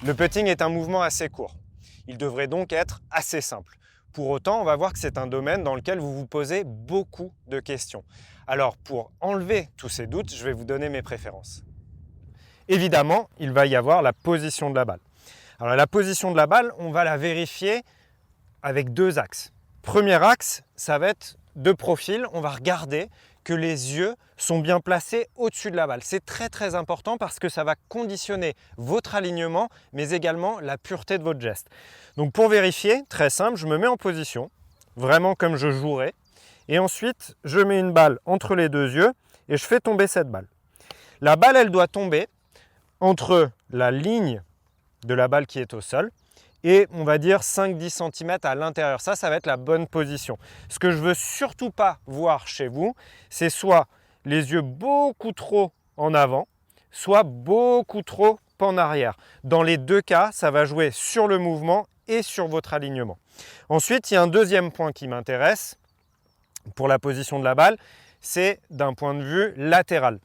Le putting est un mouvement assez court. Il devrait donc être assez simple. Pour autant, on va voir que c'est un domaine dans lequel vous vous posez beaucoup de questions. Alors, pour enlever tous ces doutes, je vais vous donner mes préférences. Évidemment, il va y avoir la position de la balle. Alors, la position de la balle, on va la vérifier avec deux axes. Premier axe, ça va être de profil. On va regarder que les yeux sont bien placés au-dessus de la balle. C'est très important parce que ça va conditionner votre alignement, mais également la pureté de votre geste. Donc pour vérifier, très simple, je me mets en position, vraiment comme je jouerais. Et ensuite, je mets une balle entre les deux yeux et je fais tomber cette balle. La balle, elle doit tomber entre la ligne de la balle qui est au sol et on va dire 5-10 cm à l'intérieur. Ça va être la bonne position. Ce que je veux surtout pas voir chez vous, c'est soit les yeux beaucoup trop en avant, soit beaucoup trop en arrière. Dans les deux cas, ça va jouer sur le mouvement et sur votre alignement. Ensuite, il y a un deuxième point qui m'intéresse pour la position de la balle, c'est d'un point de vue latéral.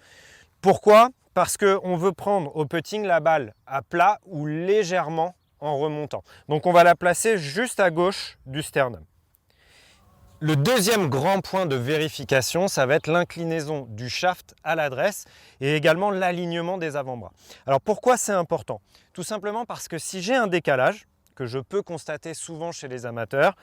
Pourquoi ? Parce qu'on veut prendre au putting la balle à plat ou légèrement en remontant. Donc on va la placer juste à gauche du sternum. Le deuxième grand point de vérification, ça va être l'inclinaison du shaft à l'adresse et également l'alignement des avant-bras. Alors pourquoi c'est important? Tout simplement parce que si j'ai un décalage, que je peux constater souvent chez les amateurs,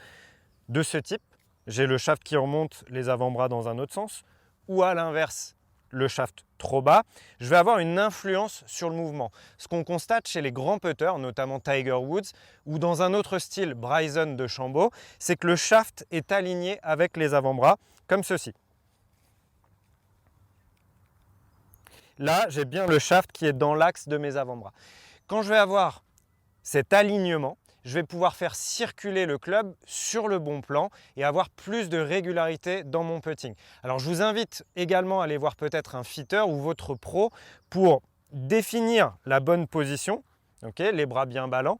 de ce type, j'ai le shaft qui remonte, les avant-bras dans un autre sens, ou à l'inverse, le shaft trop bas, je vais avoir une influence sur le mouvement. Ce qu'on constate chez les grands putters, notamment Tiger Woods, ou dans un autre style, Bryson DeChambeau, c'est que le shaft est aligné avec les avant-bras, comme ceci. Là, j'ai bien le shaft qui est dans l'axe de mes avant-bras. Quand je vais avoir cet alignement, je vais pouvoir faire circuler le club sur le bon plan et avoir plus de régularité dans mon putting. Alors je vous invite également à aller voir peut-être un fitter ou votre pro pour définir la bonne position, les bras bien ballants,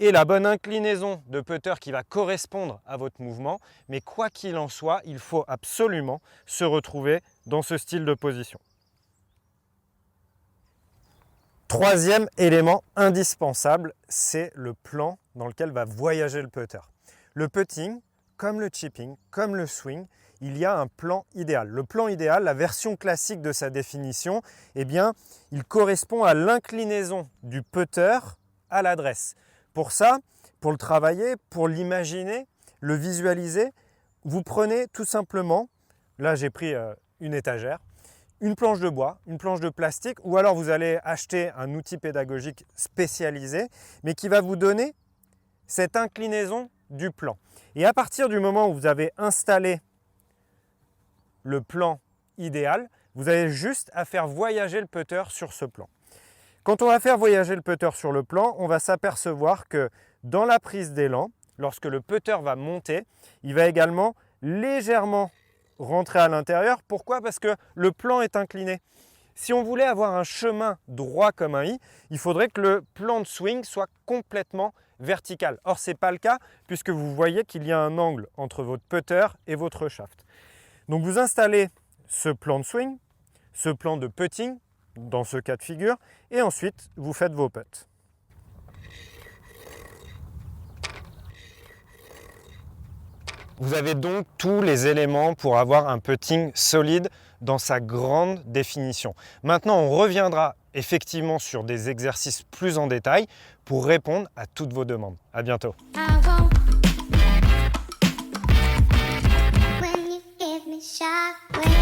et la bonne inclinaison de putter qui va correspondre à votre mouvement. Mais quoi qu'il en soit, il faut absolument se retrouver dans ce style de position. Troisième élément indispensable, c'est le plan dans lequel va voyager le putter. Le putting, comme le chipping, comme le swing, il y a un plan idéal. Le plan idéal, la version classique de sa définition, eh bien, il correspond à l'inclinaison du putter à l'adresse. Pour ça, pour le travailler, pour l'imaginer, le visualiser, vous prenez tout simplement, là j'ai pris une étagère, une planche de bois, une planche de plastique, ou alors vous allez acheter un outil pédagogique spécialisé, mais qui va vous donner cette inclinaison du plan. Et à partir du moment où vous avez installé le plan idéal, vous avez juste à faire voyager le putter sur ce plan. Quand on va faire voyager le putter sur le plan, on va s'apercevoir que dans la prise d'élan, lorsque le putter va monter, il va également légèrement rentrer à l'intérieur. Pourquoi? Parce que le plan est incliné. Si on voulait avoir un chemin droit comme un i, il faudrait que le plan de swing soit complètement vertical. Or, ce n'est pas le cas puisque vous voyez qu'il y a un angle entre votre putter et votre shaft. Donc, vous installez ce plan de swing, ce plan de putting dans ce cas de figure et ensuite, vous faites vos putts. Vous avez donc tous les éléments pour avoir un putting solide dans sa grande définition. Maintenant, on reviendra effectivement sur des exercices plus en détail pour répondre à toutes vos demandes. À bientôt. When you give me shockwave.